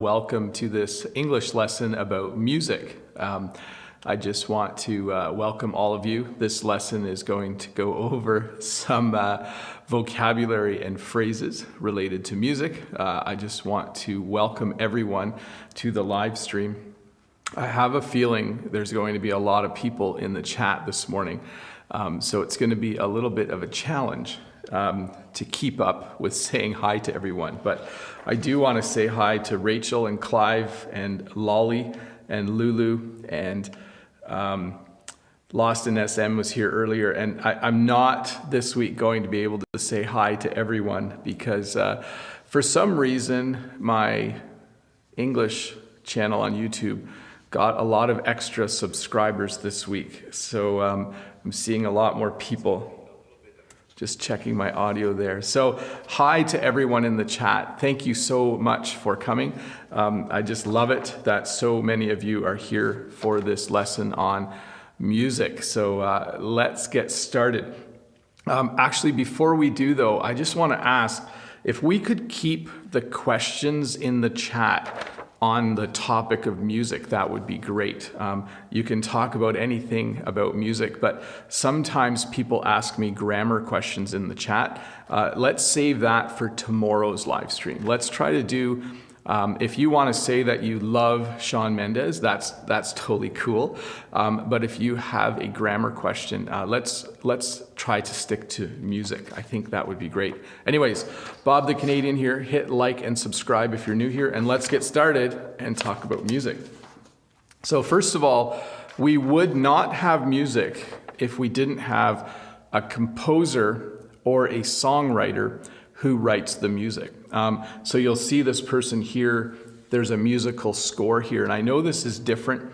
Welcome to this English lesson about music. I just want to welcome all of you. This lesson is going to go over some vocabulary and phrases related to music. I just want to welcome everyone to the live stream. I have a feeling there's going to be a lot of people in the chat this morning, so it's going to be a little bit of a challenge to keep up with saying hi to everyone. But I do want to say hi to Rachel and Clive and Lolly and Lulu and Lost in SM was here earlier. And I'm not this week going to be able to say hi to everyone because for some reason my English channel on YouTube got a lot of extra subscribers this week. So I'm seeing a lot more people. Just checking my audio there. So hi to everyone in the chat. Thank you so much for coming. I just love it that so many of you are here for this lesson on music. So let's get started. Actually, before we do though, I just want to ask if we could keep the questions in the chat on the topic of music, that would be great. You can talk about anything about music, but sometimes people ask me grammar questions in the chat. Let's save that for tomorrow's live stream. Let's try to do, if you want to say that you love Shawn Mendes, that's totally cool. But if you have a grammar question, let's try to stick to music. I think that would be great. Anyways, Bob the Canadian here. Hit like and subscribe if you're new here, and let's get started and talk about music. So first of all, we would not have music if we didn't have a composer or a songwriter who writes the music. So you'll see this person here, there's a musical score here, and I know this is different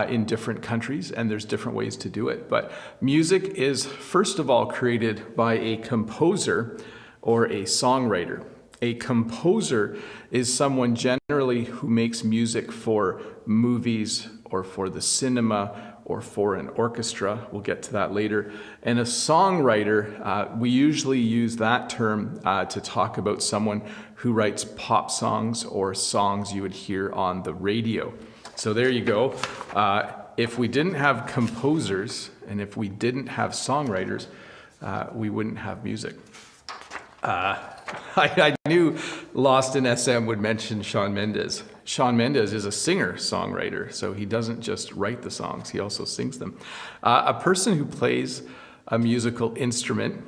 in different countries and there's different ways to do it, but music is first of all created by a composer or a songwriter. A composer is someone generally who makes music for movies or for the cinema or for an orchestra. We'll get to that later. And a songwriter, we usually use that term to talk about someone who writes pop songs or songs you would hear on the radio. So there you go. If we didn't have composers and if we didn't have songwriters, we wouldn't have music. I knew Lost in SM would mention Shawn Mendes. Shawn Mendes is a singer-songwriter, so he doesn't just write the songs, he also sings them. A person who plays a musical instrument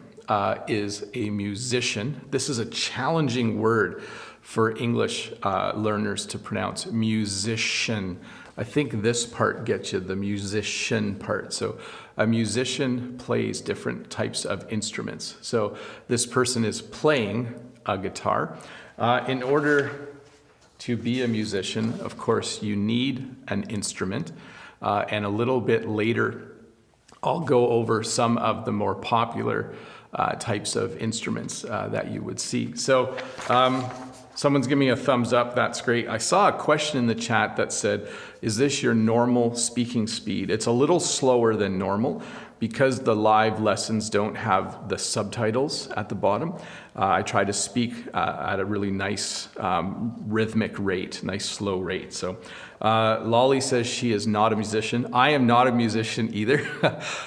is a musician. This is a challenging word for English learners to pronounce, musician. I think this part gets you, the musician part. So a musician plays different types of instruments. So this person is playing a guitar. In order to be a musician, of course, you need an instrument. And a little bit later, I'll go over some of the more popular types of instruments that you would see. So someone's giving me a thumbs up. That's great. I saw a question in the chat that said, is this your normal speaking speed? It's a little slower than normal because the live lessons don't have the subtitles at the bottom. I try to speak at a really nice rhythmic rate, nice slow rate. So Lolly says she is not a musician. I am not a musician either.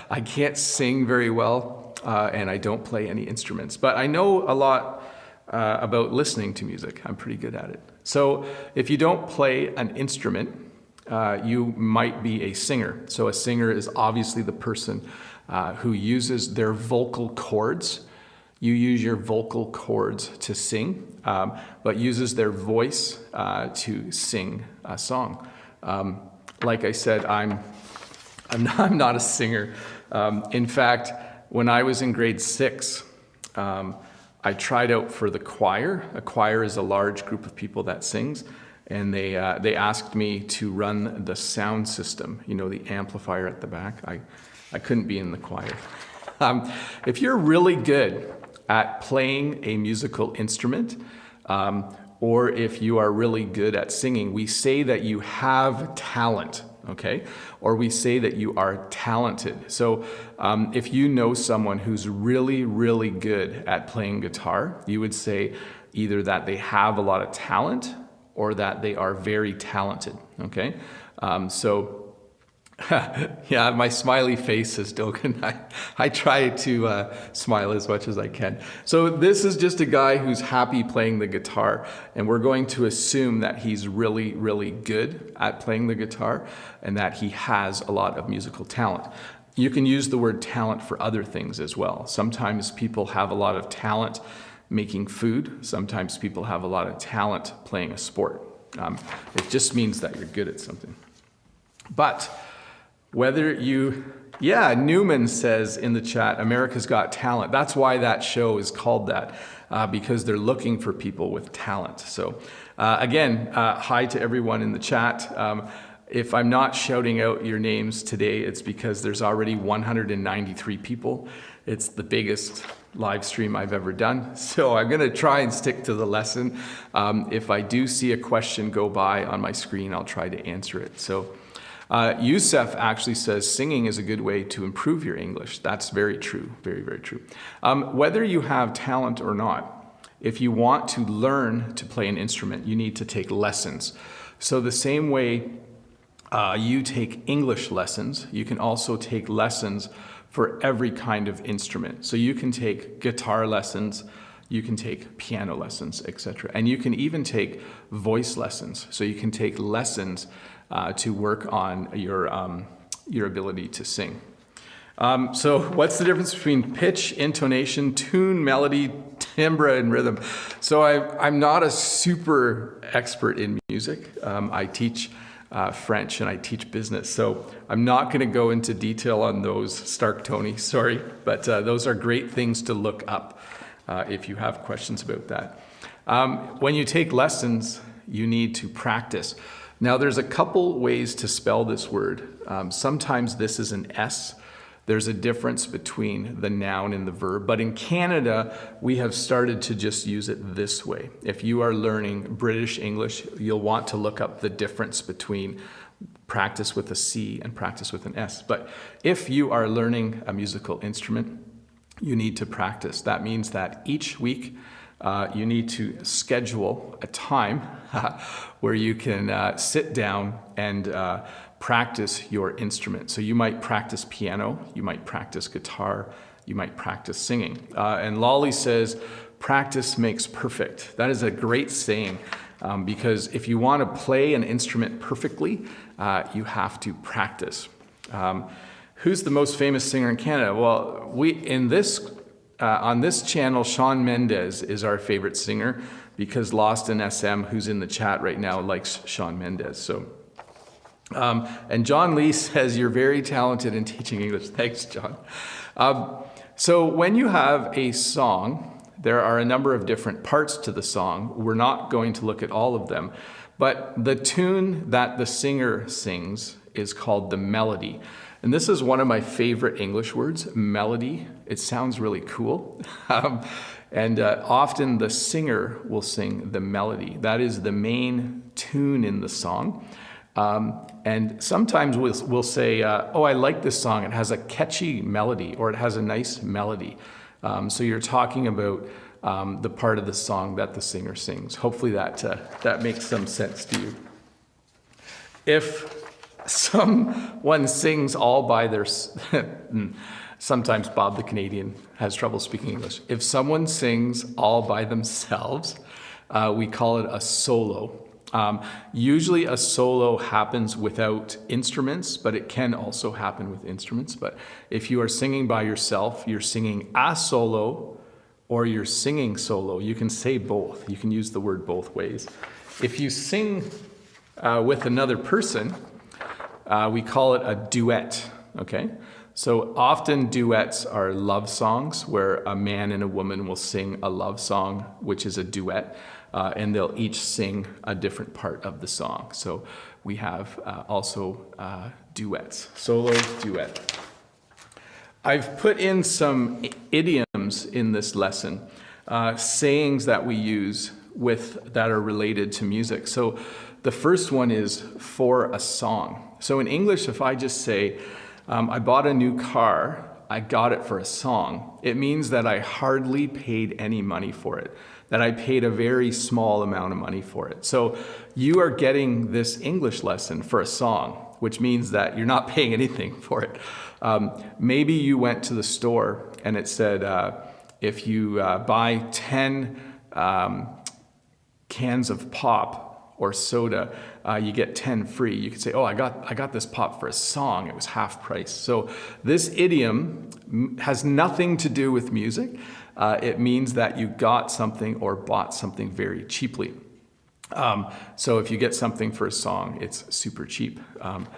I can't sing very well and I don't play any instruments, but I know a lot about listening to music. I'm pretty good at it. So if you don't play an instrument, you might be a singer. So a singer is obviously the person who uses their vocal cords. You use your vocal cords to sing, but uses their voice to sing a song. Like I said, I'm not a singer. In fact, when I was in grade 6, I tried out for the choir. A choir is a large group of people that sings, and they asked me to run the sound system, you know, the amplifier at the back. I couldn't be in the choir. If you're really good at playing a musical instrument, or if you are really good at singing, we say that you have talent. Okay, or we say that you are talented. So if you know someone who's really, really good at playing guitar, you would say either that they have a lot of talent or that they are very talented, okay? Yeah, my smiley face says Dogan. I try to smile as much as I can. So this is just a guy who's happy playing the guitar, and we're going to assume that he's really, really good at playing the guitar and that he has a lot of musical talent. You can use the word talent for other things as well. Sometimes people have a lot of talent making food. Sometimes people have a lot of talent playing a sport. It just means that you're good at something. But whether you, yeah, Newman says in the chat, America's Got Talent. That's why that show is called that, because they're looking for people with talent. So again, hi to everyone in the chat. If I'm not shouting out your names today, it's because there's already 193 people. It's the biggest live stream I've ever done. So I'm gonna try and stick to the lesson. If I do see a question go by on my screen, I'll try to answer it. So Yusef actually says singing is a good way to improve your English. That's very true, very, very true. Whether you have talent or not, if you want to learn to play an instrument, you need to take lessons. So the same way you take English lessons, you can also take lessons for every kind of instrument. So you can take guitar lessons, you can take piano lessons, etc. And you can even take voice lessons. So you can take lessons to work on your ability to sing. So what's the difference between pitch, intonation, tune, melody, timbre, and rhythm? So I'm not a super expert in music. I teach French and I teach business. So I'm not going to go into detail on those, Stark Tony, sorry. But those are great things to look up if you have questions about that. When you take lessons, you need to practice. Now there's a couple ways to spell this word. Sometimes this is an S. There's a difference between the noun and the verb, but in Canada, we have started to just use it this way. If you are learning British English, you'll want to look up the difference between practice with a C and practice with an S. But if you are learning a musical instrument, you need to practice. That means that each week, you need to schedule a time where you can sit down and practice your instrument. So you might practice piano, you might practice guitar, you might practice singing. And Lolly says, practice makes perfect. That is a great saying because if you want to play an instrument perfectly, you have to practice. Who's the most famous singer in Canada? Well, on this channel, Shawn Mendes is our favorite singer because Lost in SM, who's in the chat right now, likes Shawn Mendes. So, and John Lee says, you're very talented in teaching English. Thanks, John. So when you have a song, there are a number of different parts to the song. We're not going to look at all of them, but the tune that the singer sings is called the melody. And this is one of my favorite English words, melody. It sounds really cool. And often the singer will sing the melody. That is the main tune in the song. And sometimes we'll say, oh, I like this song. It has a catchy melody, or it has a nice melody. So you're talking about the part of the song that the singer sings. Hopefully that makes some sense to you. If someone sings all by their... Sometimes Bob the Canadian has trouble speaking English. If someone sings all by themselves, we call it a solo. Usually a solo happens without instruments, but it can also happen with instruments. But if you are singing by yourself, you're singing a solo or you're singing solo. You can say both. You can use the word both ways. If you sing with another person, we call it a duet, okay? So often duets are love songs where a man and a woman will sing a love song, which is a duet, and they'll each sing a different part of the song. So we have also duets, solo, duet. I've put in some idioms in this lesson, sayings that we use that are related to music. So the first one is for a song. So in English, if I just say, I bought a new car, I got it for a song, it means that I hardly paid any money for it. that I paid a very small amount of money for it. So you are getting this English lesson for a song, which means that you're not paying anything for it. Maybe you went to the store and it said, if you buy 10 cans of pop or soda, you get 10 free. You could say, oh, I got this pop for a song. It was half price. So this idiom has nothing to do with music. It means that you got something or bought something very cheaply. So if you get something for a song, it's super cheap.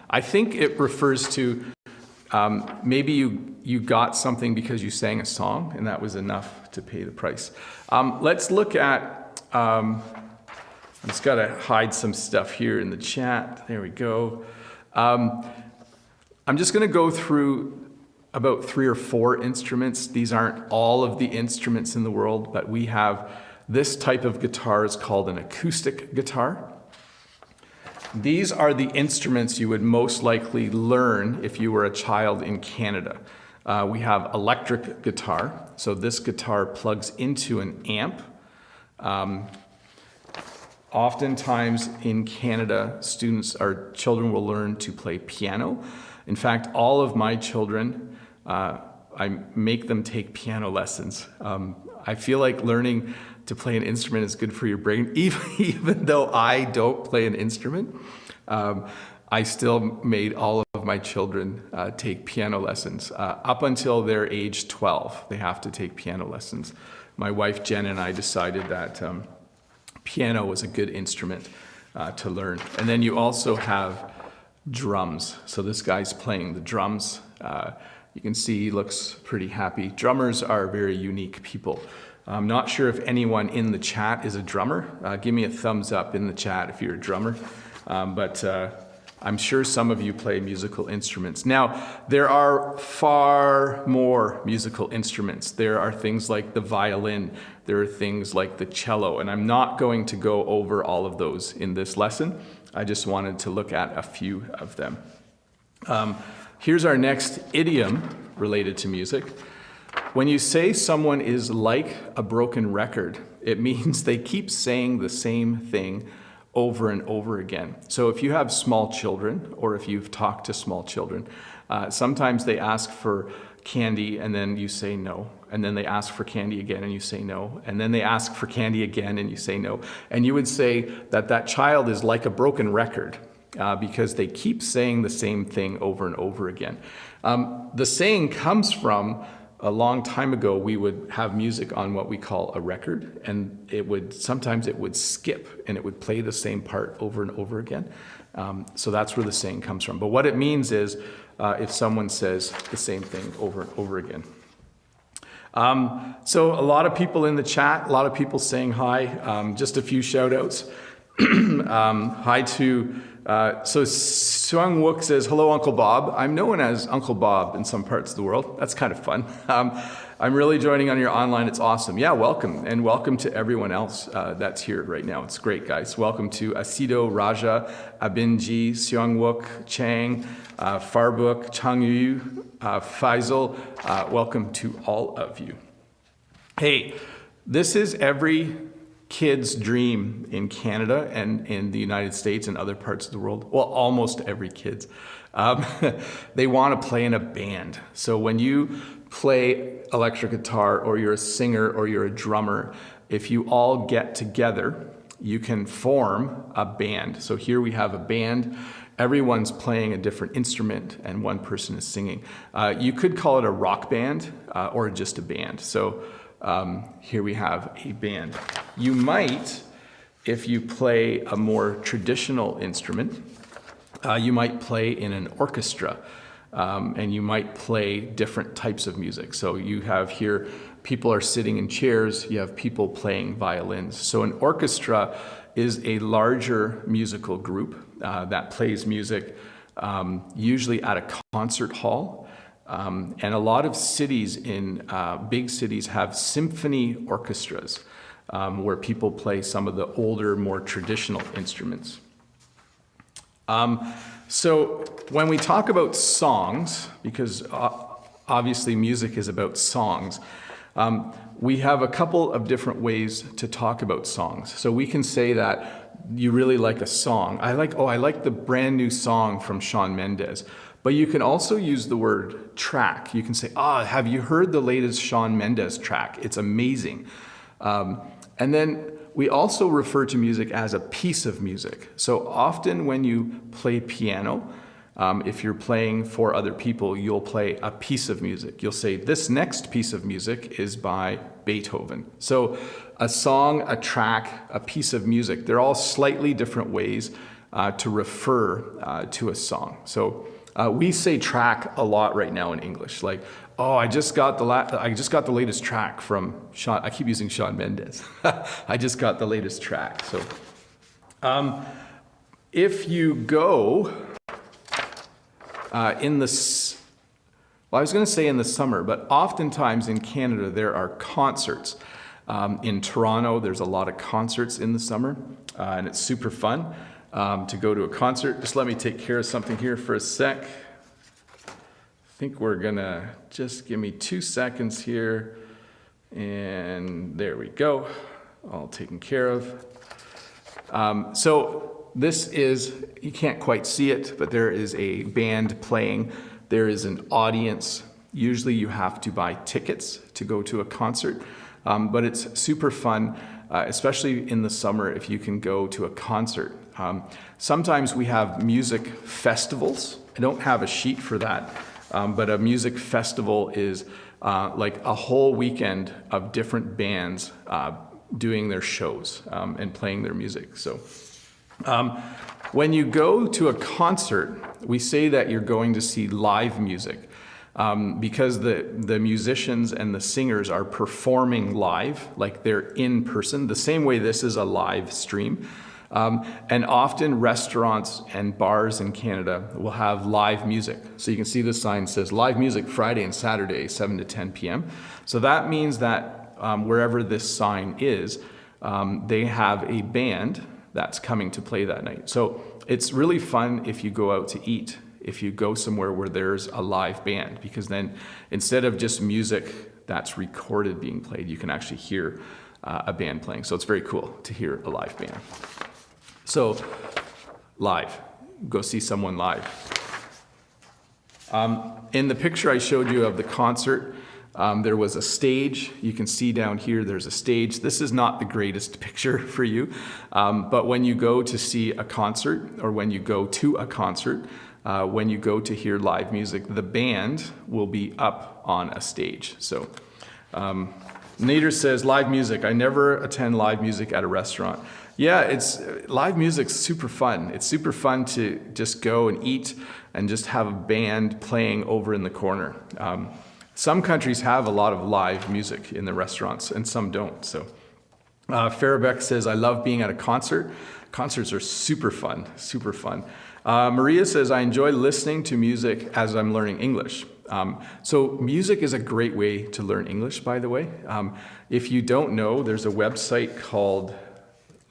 I think it refers to maybe you got something because you sang a song and that was enough to pay the price. Let's look at, I just got to hide some stuff here in the chat. There we go. I'm just going to go through about 3 or 4 instruments. These aren't all of the instruments in the world, but we have this type of guitar is called an acoustic guitar. These are the instruments you would most likely learn if you were a child in Canada. We have electric guitar. So this guitar plugs into an amp. Oftentimes in Canada, children will learn to play piano. In fact, all of my children, I make them take piano lessons. I feel like learning to play an instrument is good for your brain. Even though I don't play an instrument, I still made all of my children take piano lessons. Up until they're age 12, they have to take piano lessons. My wife Jen and I decided that piano was a good instrument to learn. And then you also have drums. So this guy's playing the drums. You can see he looks pretty happy. Drummers are very unique people. I'm not sure if anyone in the chat is a drummer. Give me a thumbs up in the chat if you're a drummer. But I'm sure some of you play musical instruments. Now, there are far more musical instruments. There are things like the violin. There are things like the cello. And I'm not going to go over all of those in this lesson. I just wanted to look at a few of them. Here's our next idiom related to music. When you say someone is like a broken record, it means they keep saying the same thing over and over again. So if you have small children, or if you've talked to small children, sometimes they ask for candy and then you say no. And then they ask for candy again and you say no. And then they ask for candy again and you say no. And you would say that that child is like a broken record. Because they keep saying the same thing over and over again. The saying comes from a long time ago. We would have music on what we call a record, and sometimes it would skip and it would play the same part over and over again. So that's where the saying comes from. But what it means is if someone says the same thing over and over again. So a lot of people in the chat, a lot of people saying hi. Just a few shout outs. Hi to so Suang Wook says, hello, Uncle Bob. I'm known as Uncle Bob in some parts of the world. That's kind of fun. I'm really joining on your online. It's awesome. Yeah, welcome. And welcome to everyone else that's here right now. It's great, guys. Welcome to Asido, Raja, Abinji, Suang Wook, Chang, Farbuk, Changyu, Faisal. Welcome to all of you. Hey, this is every kid's dream in Canada and in the United States and other parts of the world. Well, almost every kid's. They want to play in a band. So when you play electric guitar, or you're a singer, or you're a drummer, if you all get together, you can form a band. So here we have a band. Everyone's playing a different instrument and one person is singing. You could call it a rock band or just a band. So here we have a band. You might, if you play a more traditional instrument, you might play in an orchestra, and you might play different types of music. So you have here, people are sitting in chairs, you have people playing violins. So an orchestra is a larger musical group that plays music usually at a concert hall. And a lot of cities in big cities have symphony orchestras where people play some of the older, more traditional instruments. So when we talk about songs, because obviously music is about songs, We have a couple of different ways to talk about songs. So we can say that you really like a song. I like the brand new song from Shawn Mendes. But you can also use the word track. You can say, have you heard the latest Shawn Mendes track? It's amazing. And then we also refer to music as a piece of music. So often when you play piano, if you're playing for other people, you'll play a piece of music. You'll say, this next piece of music is by Beethoven. So a song, a track, a piece of music, they're all slightly different ways to refer to a song. So we say track a lot right now in English, like, I just got the latest track from Shawn. I keep using Shawn Mendes. I just got the latest track. So, if you go I was going to say in the summer, but oftentimes in Canada there are concerts. In Toronto, there's a lot of concerts in the summer, and it's super fun to go to a concert. Just let me take care of something here for a sec. I think we're gonna just give me 2 seconds here, and there we go, all taken care of. So this is, you can't quite see it, but there is a band playing. There is an audience. Usually you have to buy tickets to go to a concert, but it's super fun, especially in the summer if you can go to a concert. Sometimes we have music festivals. I don't have a sheet for that. But a music festival is like a whole weekend of different bands doing their shows and playing their music. So when you go to a concert, we say that you're going to see live music because the musicians and the singers are performing live, like they're in person, the same way this is a live stream. And often restaurants and bars in Canada will have live music. So you can see the sign says live music Friday and Saturday, 7 to 10 p.m. So that means that wherever this sign is, they have a band that's coming to play that night. So it's really fun if you go out to eat, if you go somewhere where there's a live band, because then instead of just music that's recorded being played, you can actually hear a band playing. So it's very cool to hear a live band. So, live, go see someone live. In the picture I showed you of the concert, there was a stage. You can see down here, there's a stage. This is not the greatest picture for you, but when you go to see a concert, or when you go to a concert, when you go to hear live music, the band will be up on a stage. So, Nader says, live music. I never attend live music at a restaurant. Yeah, live music's super fun. It's super fun to just go and eat and just have a band playing over in the corner. Some countries have a lot of live music in the restaurants and some don't. So Farabek says, I love being at a concert. Concerts are super fun, super fun. Maria says, I enjoy listening to music as I'm learning English. So music is a great way to learn English, by the way. If you don't know, there's a website called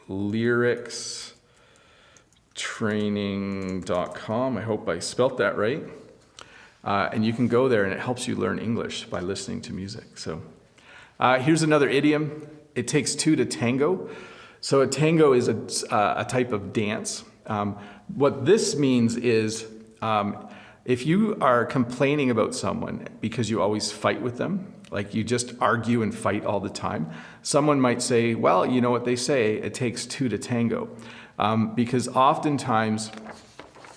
lyricstraining.com. I hope I spelt that right. And you can go there and it helps you learn English by listening to music. So here's another idiom. It takes two to tango. So a tango is a type of dance. What this means is if you are complaining about someone because you always fight with them, like you just argue and fight all the time, someone might say, well, you know what they say, it takes two to tango. Because oftentimes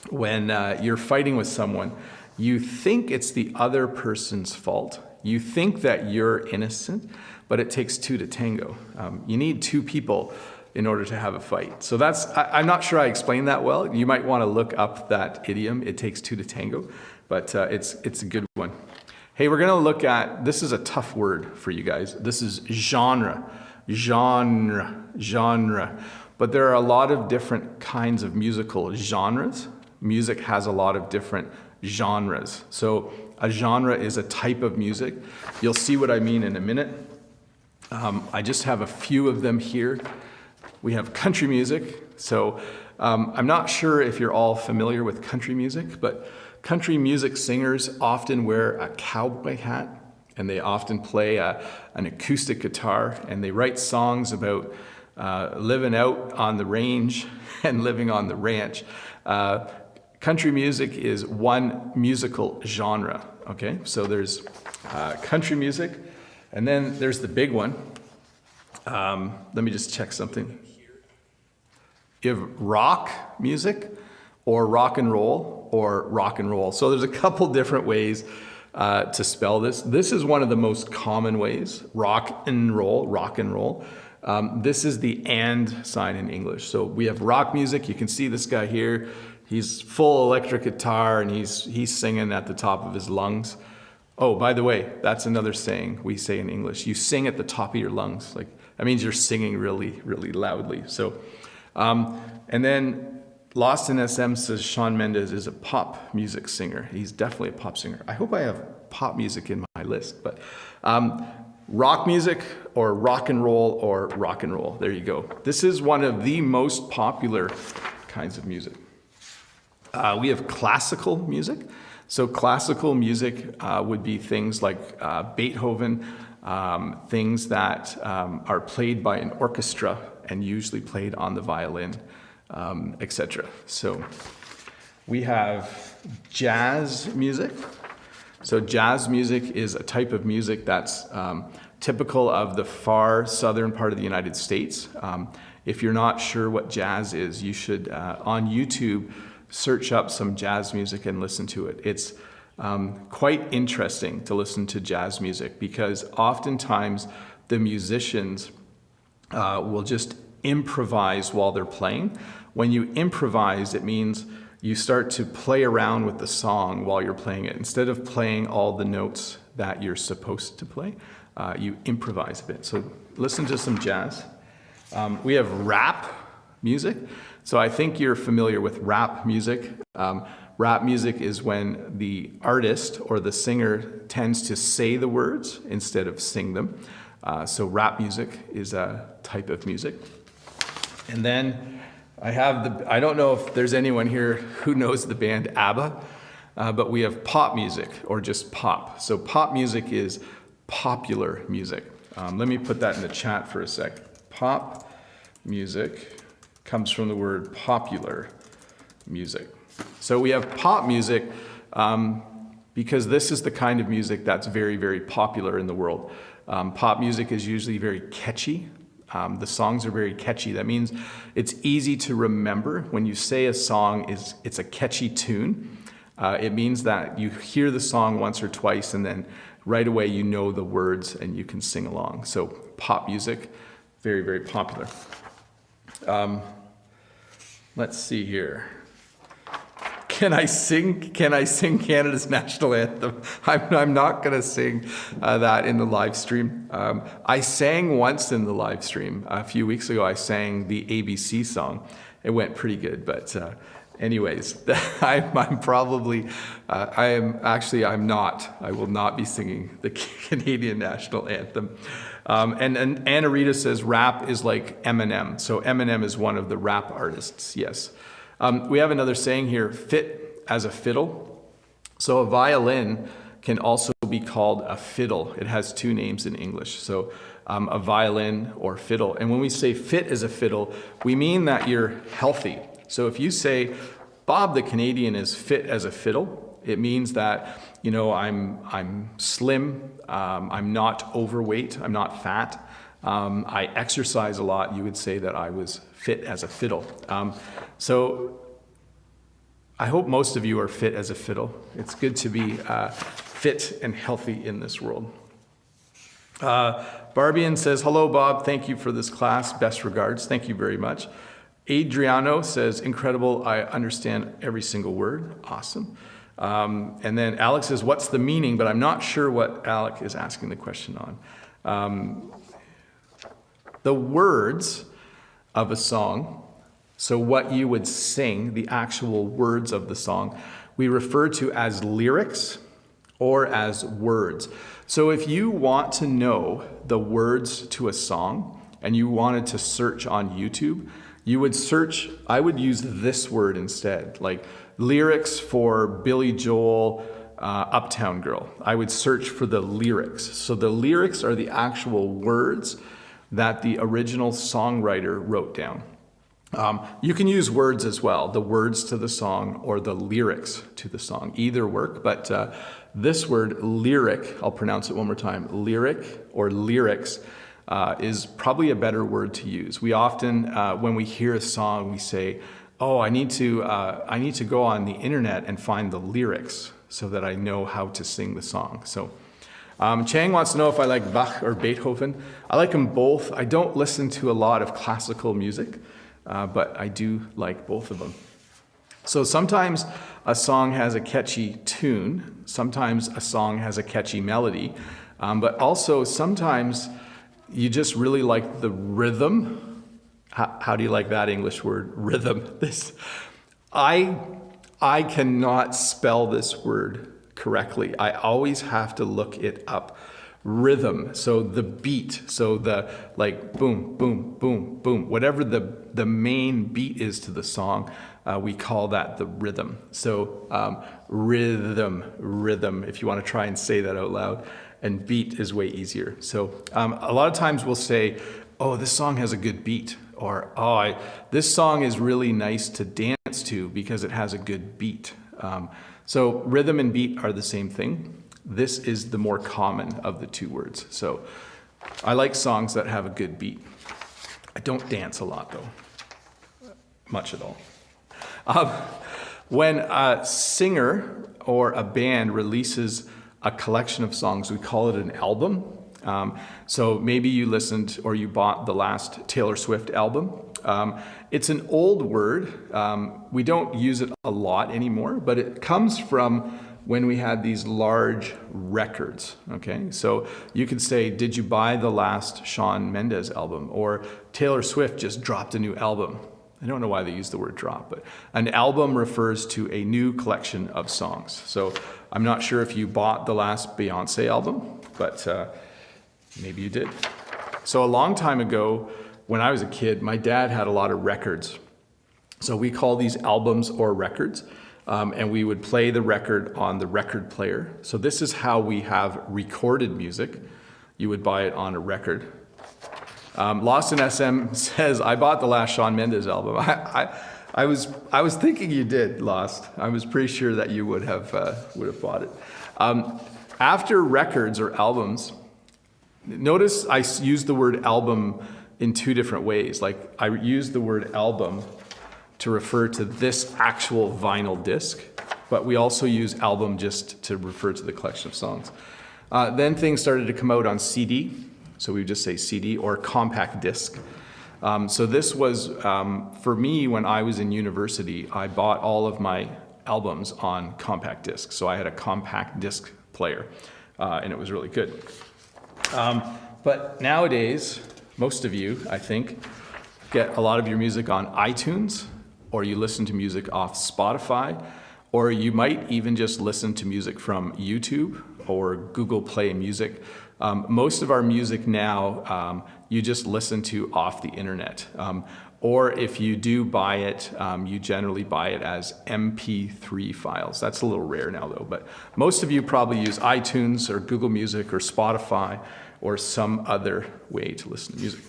when you're fighting with someone, you think it's the other person's fault. You think that you're innocent, but it takes two to tango. You need two people in order to have a fight. So I'm not sure I explained that well. You might want to look up that idiom, it takes two to tango, but it's a good one. Hey, we're going to look at, this is a tough word for you guys. This is genre. But there are a lot of different kinds of musical genres. Music has a lot of different genres. So a genre is a type of music. You'll see what I mean in a minute. I just have a few of them here. We have country music. So I'm not sure if you're all familiar with country music, but country music singers often wear a cowboy hat and they often play an acoustic guitar, and they write songs about living out on the range and living on the ranch. Country music is one musical genre, okay? So there's country music, and then there's the big one. Let me just check something. You have rock music, or rock and roll, or rock and roll. So there's a couple different ways to spell this. This is one of the most common ways, rock and roll, rock and roll. This is the and sign in English. So we have rock music. You can see this guy here. He's full electric guitar, and he's singing at the top of his lungs. Oh, by the way, that's another saying we say in English. You sing at the top of your lungs. Like, that means you're singing really, really loudly. So, and then Lost in SM says Shawn Mendes is a pop music singer. He's definitely a pop singer. I hope I have pop music in my list, but rock music or rock and roll or rock and roll. There you go. This is one of the most popular kinds of music. We have classical music. So classical music would be things like Beethoven, things that are played by an orchestra and usually played on the violin, etc. So we have jazz music. So jazz music is a type of music that's typical of the far southern part of the United States. If you're not sure what jazz is, you should, on YouTube, search up some jazz music and listen to it. It's quite interesting to listen to jazz music because oftentimes the musicians will just improvise while they're playing. When you improvise, it means you start to play around with the song while you're playing it. Instead of playing all the notes that you're supposed to play, you improvise a bit. So listen to some jazz. We have rap music. So I think you're familiar with rap music. Rap music is when the artist or the singer tends to say the words instead of sing them. So rap music is a type of music. And then I don't know if there's anyone here who knows the band ABBA, but we have pop music or just pop. So pop music is popular music. Let me put that in the chat for a sec. Pop music comes from the word popular music. So we have pop music because this is the kind of music that's very, very popular in the world. Pop music is usually very catchy. The songs are very catchy. That means it's easy to remember. When you say a song it's a catchy tune, it means that you hear the song once or twice and then right away you know the words and you can sing along. So pop music, very, very popular. Let's see here. Can I sing Canada's national anthem? I'm not going to sing that in the live stream. I sang once in the live stream. A few weeks ago, I sang the ABC song. It went pretty good, but anyways, I'm not. I will not be singing the Canadian national anthem. And Anna Rita says rap is like Eminem. So Eminem is one of the rap artists, yes. We have another saying here, fit as a fiddle. So a violin can also be called a fiddle. It has two names in English. So a violin or fiddle. And when we say fit as a fiddle, we mean that you're healthy. So if you say, Bob the Canadian is fit as a fiddle, it means that, you know, I'm slim, I'm not overweight, I'm not fat, I exercise a lot. You would say that I was fit as a fiddle. So I hope most of you are fit as a fiddle. It's good to be fit and healthy in this world. Barbian says, hello, Bob. Thank you for this class. Best regards. Thank you very much. Adriano says, incredible. I understand every single word. Awesome. And then Alex says, what's the meaning? But I'm not sure what Alec is asking the question on. The words of a song, so what you would sing, the actual words of the song, we refer to as lyrics or as words. So if you want to know the words to a song and you wanted to search on YouTube, you would search, I would use this word instead, like lyrics for Billy Joel, Uptown Girl. I would search for the lyrics. So the lyrics are the actual words that the original songwriter wrote down. You can use words as well, the words to the song or the lyrics to the song. Either work, but this word lyric, I'll pronounce it one more time, lyric or lyrics, is probably a better word to use. We often, when we hear a song, we say, oh, I need to go on the internet and find the lyrics so that I know how to sing the song. So Chang wants to know if I like Bach or Beethoven. I like them both. I don't listen to a lot of classical music, but I do like both of them. So sometimes a song has a catchy tune, sometimes a song has a catchy melody, but also sometimes you just really like the rhythm. How do you like that English word, rhythm? I cannot spell this word correctly. I always have to look it up. Rhythm, so the beat, so the like boom, boom, boom, boom, whatever the main beat is to the song, we call that the rhythm. So rhythm, if you want to try and say that out loud, and beat is way easier. So a lot of times we'll say, oh, this song has a good beat, or oh, this song is really nice to dance to because it has a good beat. So rhythm and beat are the same thing. This is the more common of the two words. So I like songs that have a good beat. I don't dance a lot though, much at all. When a singer or a band releases a collection of songs, we call it an album. So maybe you listened or you bought the last Taylor Swift album. It's an old word. We don't use it a lot anymore, but it comes from when we had these large records, okay? So you could say, did you buy the last Shawn Mendes album? Or Taylor Swift just dropped a new album. I don't know why they use the word drop, but an album refers to a new collection of songs. So I'm not sure if you bought the last Beyonce album, but maybe you did. So a long time ago, when I was a kid, my dad had a lot of records. So we call these albums or records. And we would play the record on the record player. So this is how we have recorded music. You would buy it on a record. Lost in SM says, I bought the last Shawn Mendes album. I was thinking you did, Lost. I was pretty sure that you would have bought it. After records or albums, notice I use the word album in two different ways. Like I use the word album to refer to this actual vinyl disc, but we also use album just to refer to the collection of songs. Then things started to come out on CD, so we would just say CD or compact disc. So this was, for me, when I was in university, I bought all of my albums on compact disc. So I had a compact disc player, and it was really good. But nowadays, most of you, I think, get a lot of your music on iTunes, or you listen to music off Spotify, or you might even just listen to music from YouTube or Google Play Music. Most of our music now, you just listen to off the internet. Or if you do buy it, you generally buy it as MP3 files. That's a little rare now though, but most of you probably use iTunes or Google Music or Spotify or some other way to listen to music.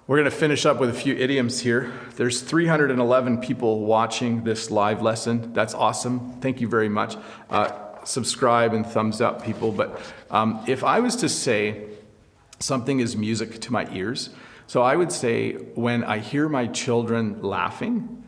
We're going to finish up with a few idioms here. There's 311 people watching this live lesson. That's awesome. Thank you very much. Subscribe and thumbs up, people. But if I was to say something is music to my ears, so I would say when I hear my children laughing,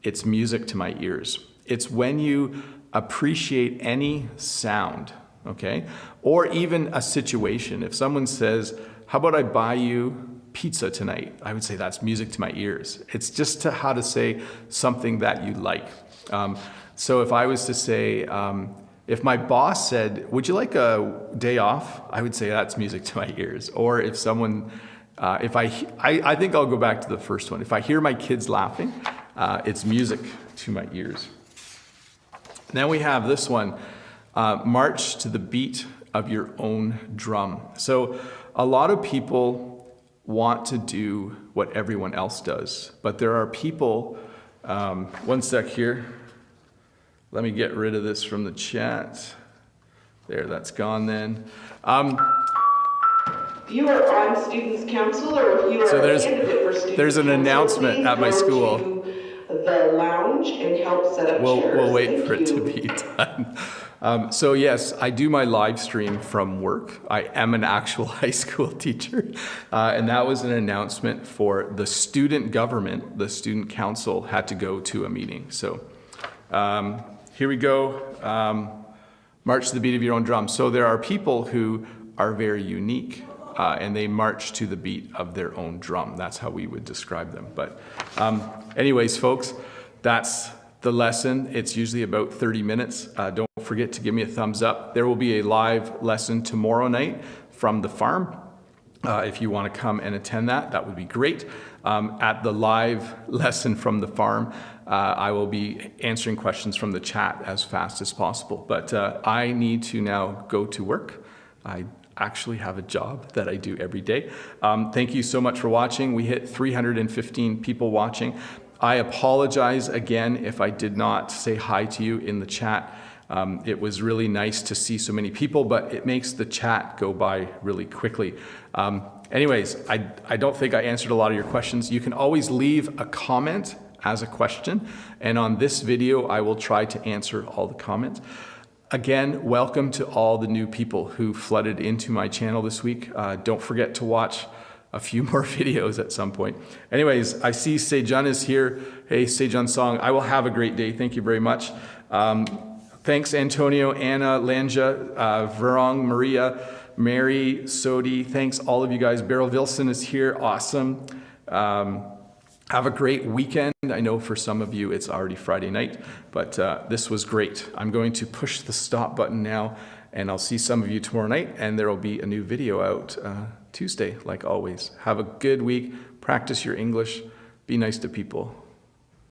it's music to my ears. It's when you appreciate any sound, okay? Or even a situation. If someone says, how about I buy you pizza tonight? I would say that's music to my ears. It's just how to say something that you like. So if I was to say, if my boss said, would you like a day off? I would say that's music to my ears. Or if someone, I think I'll go back to the first one. If I hear my kids laughing, it's music to my ears. Then we have this one, march to the beat of your own drum. So a lot of people want to do what everyone else does, but there are people, one sec here. Let me get rid of this from the chat. There, that's gone then. If you are on Students' Council or if you are a candidate for Students' there's an Council, announcement at my school. To the lounge and help set up chairs. We'll wait for it to be done. So yes, I do my live stream from work. I am an actual high school teacher. And that was an announcement for the student government. The student council had to go to a meeting. So here we go. March to the beat of your own drum. So there are people who are very unique and they march to the beat of their own drum. That's how we would describe them. But anyways, folks, that's the lesson. It's usually about 30 minutes. Don't forget to give me a thumbs up. There will be a live lesson tomorrow night from the farm. If you want to come and attend that, that would be great. At the live lesson from the farm, I will be answering questions from the chat as fast as possible. But I need to now go to work. I actually have a job that I do every day. Thank you so much for watching. We hit 315 people watching. I apologize again if I did not say hi to you in the chat. It was really nice to see so many people, but it makes the chat go by really quickly. Anyways, I don't think I answered a lot of your questions. You can always leave a comment as a question, and on this video, I will try to answer all the comments. Again, welcome to all the new people who flooded into my channel this week. Don't forget to watch a few more videos at some point. Anyways, I see Sejun is here. Hey, Sejun Song, I will have a great day. Thank you very much. Thanks, Antonio, Anna, Lanja, Verong, Maria, Mary, Sodi. Thanks, all of you guys. Beryl Wilson is here. Awesome. Have a great weekend. I know for some of you it's already Friday night, but this was great. I'm going to push the stop button now, and I'll see some of you tomorrow night, and there will be a new video out Tuesday, like always. Have a good week. Practice your English. Be nice to people.